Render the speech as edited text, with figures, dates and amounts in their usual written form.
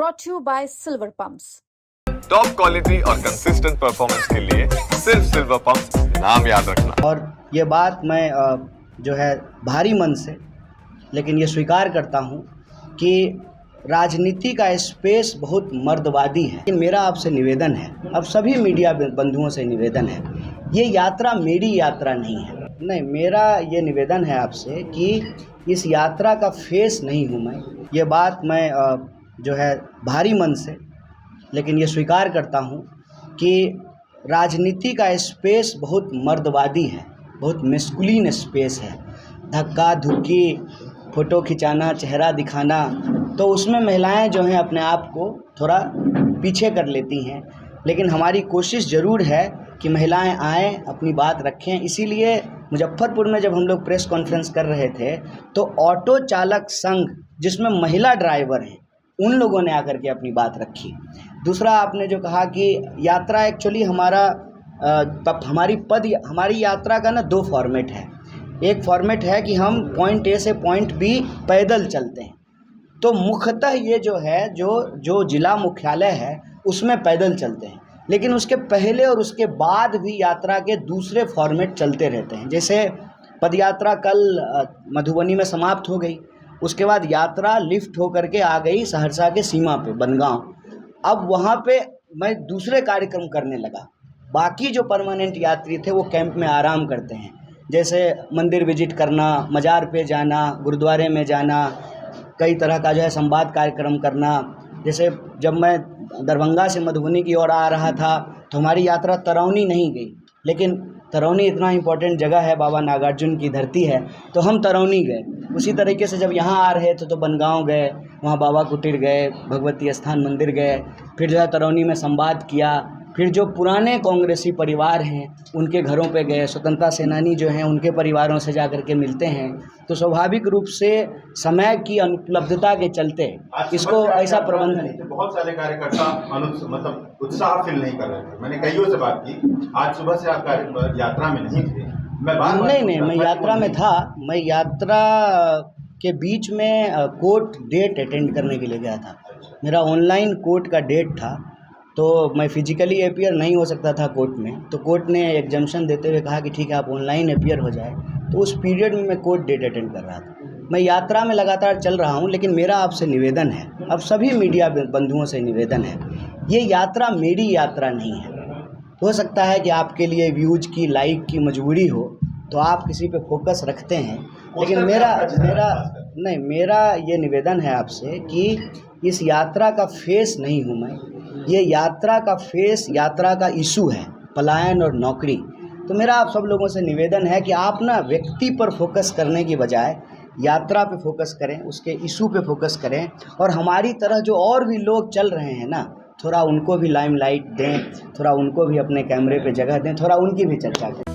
brought to you by Silver Pumps. Top quality और consistent performance के लिए सिर्फ सिल्वर पंप्स नाम याद रखना। और ये बात मैं जो है भारी मन से लेकिन ये स्वीकार करता हूँ कि राजनीति का स्पेस बहुत मर्दवादी है। लेकिन मेरा आपसे निवेदन है, अब सभी मीडिया बंधुओं से निवेदन है, ये यात्रा मेरी यात्रा नहीं है। नहीं, मेरा ये निवेदन है आपसे कि इस यात्रा का फेस नहीं हूँ मैं। ये बात मैं जो है भारी मन से लेकिन ये स्वीकार करता हूँ कि राजनीति का स्पेस बहुत मर्दवादी है, बहुत मैस्कुलिन स्पेस है। धक्का धुक्की, फ़ोटो खिंचाना, चेहरा दिखाना, तो उसमें महिलाएं जो हैं अपने आप को थोड़ा पीछे कर लेती हैं। लेकिन हमारी कोशिश ज़रूर है कि महिलाएं आएँ, अपनी बात रखें। इसीलिए मुजफ्फरपुर में जब हम लोग प्रेस कॉन्फ्रेंस कर रहे थे तो ऑटो चालक संघ, जिसमें महिला ड्राइवर हैं, उन लोगों ने आकर के अपनी बात रखी। दूसरा, आपने जो कहा कि यात्रा एक्चुअली हमारी यात्रा का ना दो फॉर्मेट है। एक फॉर्मेट है कि हम पॉइंट ए से पॉइंट बी पैदल चलते हैं, तो मुख्यतः ये जो है जो जिला मुख्यालय है उसमें पैदल चलते हैं। लेकिन उसके पहले और उसके बाद भी यात्रा के दूसरे फॉर्मेट चलते रहते हैं। जैसे पदयात्रा कल मधुबनी में समाप्त हो गई, उसके बाद यात्रा लिफ्ट होकर के आ गई सहरसा के सीमा पे बनगांव। अब वहाँ पे मैं दूसरे कार्यक्रम करने लगा। बाकी जो परमानेंट यात्री थे वो कैंप में आराम करते हैं, जैसे मंदिर विजिट करना, मज़ार पे जाना, गुरुद्वारे में जाना, कई तरह का जो है संवाद कार्यक्रम करना। जैसे जब मैं दरभंगा से मधुबनी की ओर आ रहा था तो हमारी यात्रा तरौनी नहीं गई, लेकिन तरौनी इतना इम्पोर्टेंट जगह है, बाबा नागार्जुन की धरती है, तो हम तरौनी गए। उसी तरीके से जब यहाँ आ रहे थे तो बनगांव गए, वहाँ बाबा कुटीर गए, भगवती स्थान मंदिर गए, फिर जो है तरौनी में संवाद किया। फिर जो पुराने कांग्रेसी परिवार हैं उनके घरों पे गए, स्वतंत्रता सेनानी जो हैं उनके परिवारों से जाकर के मिलते हैं। तो स्वाभाविक रूप से समय की अनुपलब्धता के चलते इसको ऐसा प्रबंध नहीं। बहुत सारे कार्यकर्ता मतलब उत्साह फील नहीं कर रहे थे। मैंने कईयों से बात की, आज सुबह से आप यात्रा में नहीं थे। नहीं, मैं यात्रा में था। मैं यात्रा के बीच में कोर्ट डेट अटेंड करने के लिए गया था। मेरा ऑनलाइन कोर्ट का डेट था, तो मैं फिजिकली अपीयर नहीं हो सकता था कोर्ट में। तो कोर्ट ने एग्जम्पशन देते हुए कहा कि ठीक है आप ऑनलाइन अपीयर हो जाए। तो उस पीरियड में मैं कोर्ट डेट अटेंड कर रहा था। मैं यात्रा में लगातार चल रहा हूं, लेकिन मेरा आपसे निवेदन है, अब सभी मीडिया बंधुओं से निवेदन है, ये यात्रा मेरी यात्रा नहीं है। हो सकता है कि आपके लिए व्यूज की, लाइक की मजबूरी हो तो आप किसी पे फोकस रखते हैं, लेकिन मेरा ये निवेदन है आपसे कि इस यात्रा का फेस नहीं हूँ मैं। ये यात्रा का फेस, यात्रा का इशू है पलायन और नौकरी। तो मेरा आप सब लोगों से निवेदन है कि आप ना व्यक्ति पर फोकस करने की बजाय यात्रा पे फोकस करें, उसके इशू पे फोकस करें। और हमारी तरह जो और भी लोग चल रहे हैं ना, थोड़ा उनको भी लाइमलाइट दें, थोड़ा उनको भी अपने कैमरे पे जगह दें, थोड़ा उनकी भी चर्चा करें।